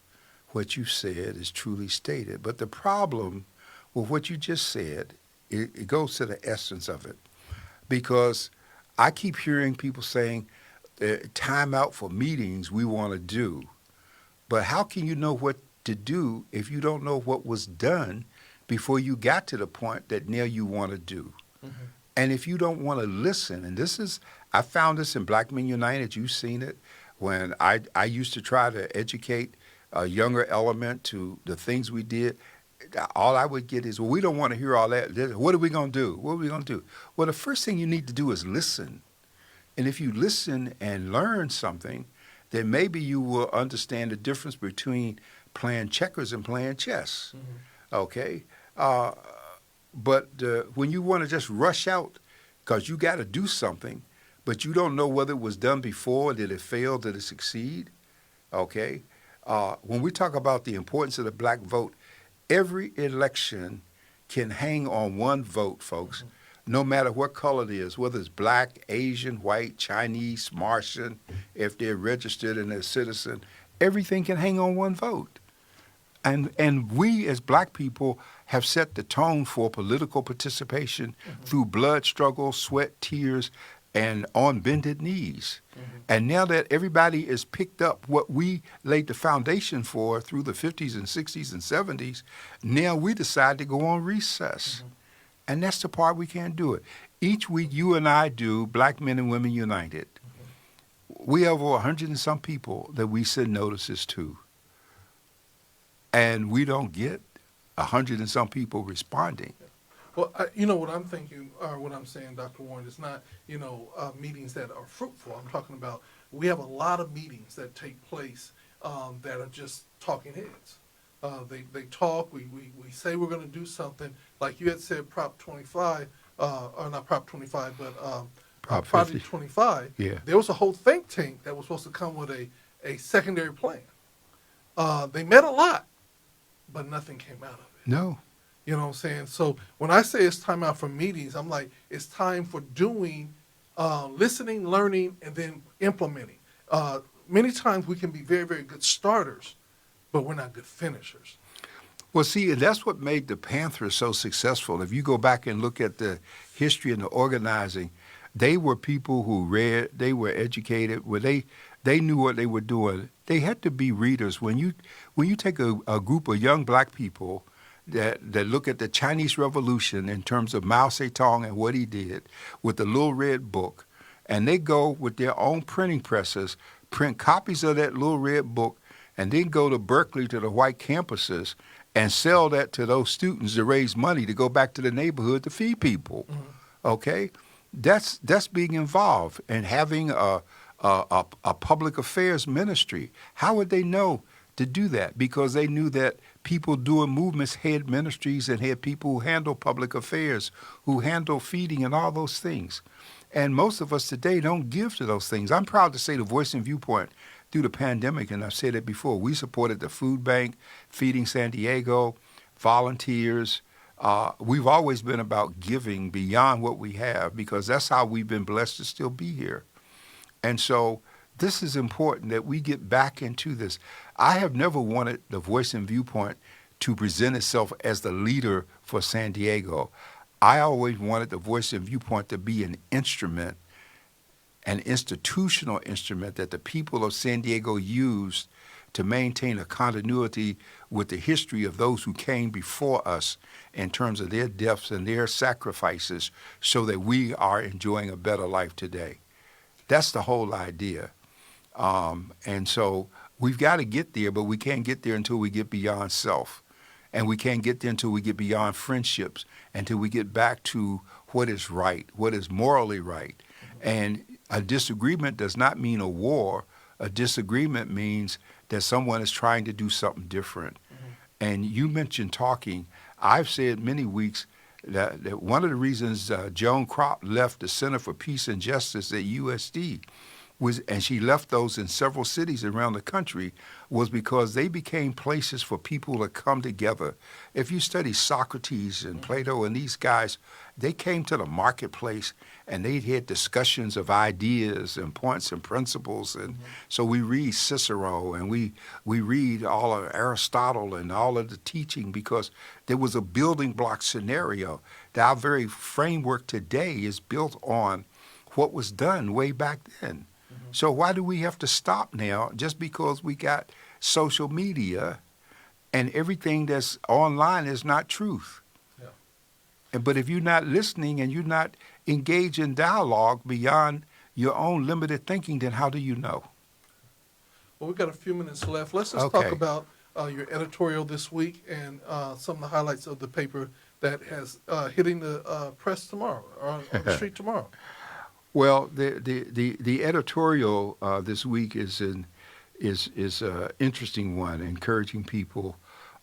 What you said is truly stated. But the problem with what you just said, it goes to the essence of it. Because I keep hearing people saying, time out for meetings we want to do. But how can you know what to do if you don't know what was done before you got to the point that now you want to do? Mm-hmm. And if you don't want to listen, and I found this in Black Men United, you've seen it, when I used to try to educate a younger element to the things we did, all I would get is, well, we don't want to hear all that. What are we going to do? What are we going to do? Well, the first thing you need to do is listen. And if you listen and learn something, then maybe you will understand the difference between playing checkers and playing chess. Mm-hmm. Okay? But when you want to just rush out because you got to do something, but you don't know whether it was done before, did it fail, did it succeed? Okay? When we talk about the importance of the black vote, every election can hang on one vote, folks. Mm-hmm. No matter what color it is, whether it's black, Asian, white, Chinese, Martian, if they're registered and they're a citizen, everything can hang on one vote. And we as black people have set the tone for political participation mm-hmm. through blood, struggle, sweat, tears, and on bended knees. Mm-hmm. And now that everybody has picked up what we laid the foundation for through the 50s and 60s and 70s, now we decide to go on recess. Mm-hmm. And that's the part we can't do it. Each week, you and I do Black Men and Women United. Mm-hmm. We have over 100 and some people that we send notices to. And we don't get 100 and some people responding.
Well, what I'm thinking, or what I'm saying, Dr. Warren, is not, meetings that are fruitful. I'm talking about we have a lot of meetings that take place that are just talking heads. They talk, we say we're going to do something. Like you had said, Prop 25, or not Prop 25, but Project 25.
Yeah.
There was a whole think tank that was supposed to come with a secondary plan. They met a lot, but nothing came out of it.
No.
You know what I'm saying? So when I say it's time out for meetings, I'm like, it's time for doing, listening, learning, and then implementing. Many times we can be very, very good starters, but we're not good finishers.
Well, see, and that's what made the Panthers so successful. If you go back and look at the history and the organizing, they were people who read, they were educated, where they knew what they were doing. They had to be readers. When you take a group of young black people that look at the Chinese Revolution in terms of Mao Zedong and what he did with the Little Red Book, and they go with their own printing presses, print copies of that Little Red Book, and then go to Berkeley to the white campuses and sell that to those students to raise money to go back to the neighborhood to feed people. Mm-hmm. Okay? That's being involved and having a public affairs ministry. How would they know to do that? Because they knew that people doing movements had ministries and had people who handle public affairs, who handle feeding and all those things. And most of us today don't give to those things. I'm proud to say the Voice and Viewpoint through the pandemic, and I've said it before, we supported the food bank, Feeding San Diego, volunteers. We've always been about giving beyond what we have because that's how we've been blessed to still be here. And so this is important that we get back into this. I have never wanted the Voice and Viewpoint to present itself as the leader for San Diego. I always wanted the Voice and Viewpoint to be an instrument, an institutional instrument that the people of San Diego used to maintain a continuity with the history of those who came before us in terms of their deaths and their sacrifices so that we are enjoying a better life today. That's the whole idea. And so we've got to get there, but we can't get there until we get beyond self. And we can't get there until we get beyond friendships, until we get back to what is right, what is morally right. And A disagreement does not mean a war. A disagreement means that someone is trying to do something different. And you mentioned talking. I've said many weeks that one of the reasons Joan Kropp left the Center for Peace and Justice at USD and she left those in several cities around the country, was because they became places for people to come together. If you study Socrates and Plato and these guys, they came to the marketplace and they had discussions of ideas and points and principles. And so we read Cicero and we read all of Aristotle and all of the teaching, because there was a building block scenario. That our very framework today is built on what was done way back then. So why do we have to stop now just because we got social media and everything that's online is not truth? Yeah. But if you're not listening and you're not engaged in dialogue beyond your own limited thinking, then how do you know?
Well, we've got a few minutes left. Let's just talk about your editorial this week and some of the highlights of the paper that has hitting the press tomorrow, or on the street tomorrow.
Well, the editorial this week is an interesting one, encouraging people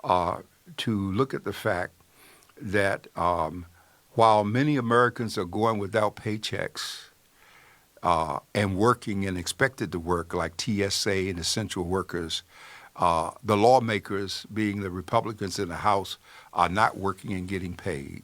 to look at the fact that while many Americans are going without paychecks and working and expected to work, like TSA and essential workers, the lawmakers, being the Republicans in the House, are not working and getting paid,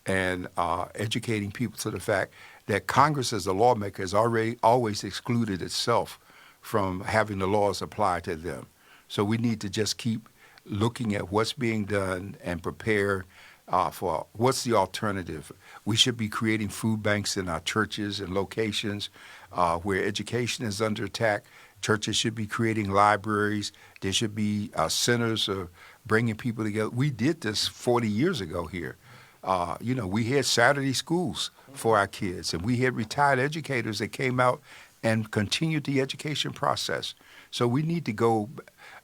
and educating people to the fact that Congress as a lawmaker has always excluded itself from having the laws apply to them. So we need to just keep looking at what's being done and prepare for what's the alternative. We should be creating food banks in our churches and locations where education is under attack. Churches should be creating libraries. There should be centers of bringing people together. We did this 40 years ago here. We had Saturday schools for our kids, and we had retired educators that came out and continued the education process. So we need to go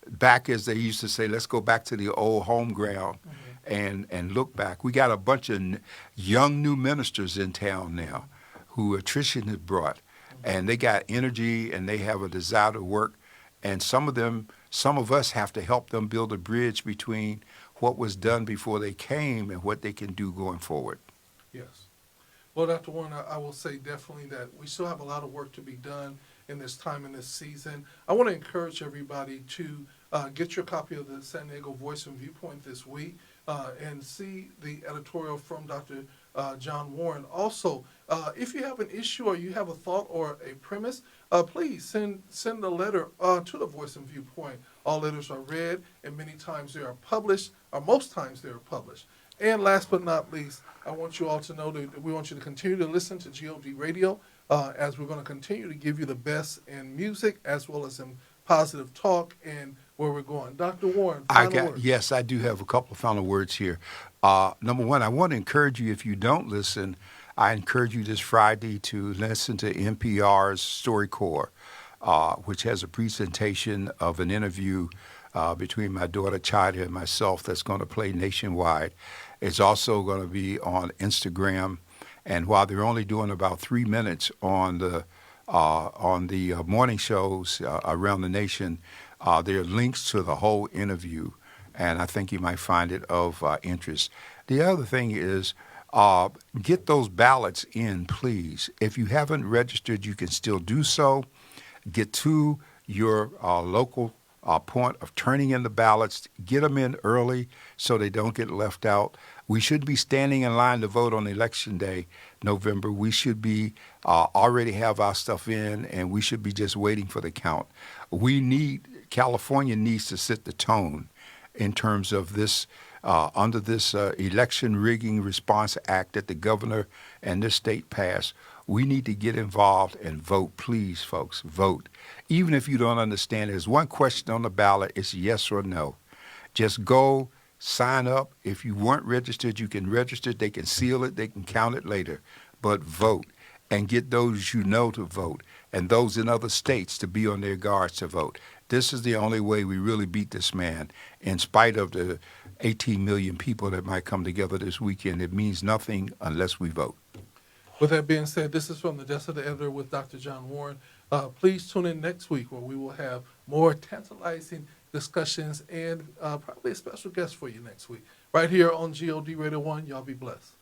back, as they used to say, let's go back to the old home ground and look back. We got a bunch of young new ministers in town now who attrition has brought, and they got energy and they have a desire to work. And some of us have to help them build a bridge between what was done before they came and what they can do going forward.
Yes. Well, Dr. Warren, I will say definitely that we still have a lot of work to be done in this time, in this season. I want to encourage everybody to get your copy of the San Diego Voice and Viewpoint this week and see the editorial from Dr. John Warren. Also, if you have an issue or you have a thought or a premise, please send a letter to the Voice and Viewpoint. All letters are read, and many times they are published, or most times they are published. And last but not least, I want you all to know that we want you to continue to listen to GOD Radio as we're going to continue to give you the best in music as well as in positive talk and where we're going. Dr. Warren, final words.
Yes, I do have a couple of final words here. Number one, I want to encourage you, if you don't listen, I encourage you this Friday to listen to NPR's StoryCorps, which has a presentation of an interview between my daughter Chida and myself that's going to play nationwide. It's also going to be on Instagram, and while they're only doing about 3 minutes on the morning shows around the nation, there are links to the whole interview, and I think you might find it of interest. The other thing is, get those ballots in, please. If you haven't registered, you can still do so. Get to your local point of turning in the ballots. Get them in early so they don't get left out. We should be standing in line to vote on Election Day, November. We should be already have our stuff in, and we should be just waiting for the count. California needs to set the tone in terms of this, under this Election Rigging Response Act that the governor and this state passed. We need to get involved and vote. Please, folks, vote. Even if you don't understand, there's one question on the ballot. It's yes or no. Just go, sign up. If you weren't registered, you can register. They can seal it. They can count it later. But vote, and get those you know to vote, and those in other states to be on their guards to vote. This is the only way we really beat this man. In spite of the 18 million people that might come together this weekend, it means nothing unless we vote.
With that being said, this is from the Desk of the Editor with Dr. John Warren. Please tune in next week where we will have more tantalizing discussions and probably a special guest for you next week. Right here on GOD Radio 1. Y'all be blessed.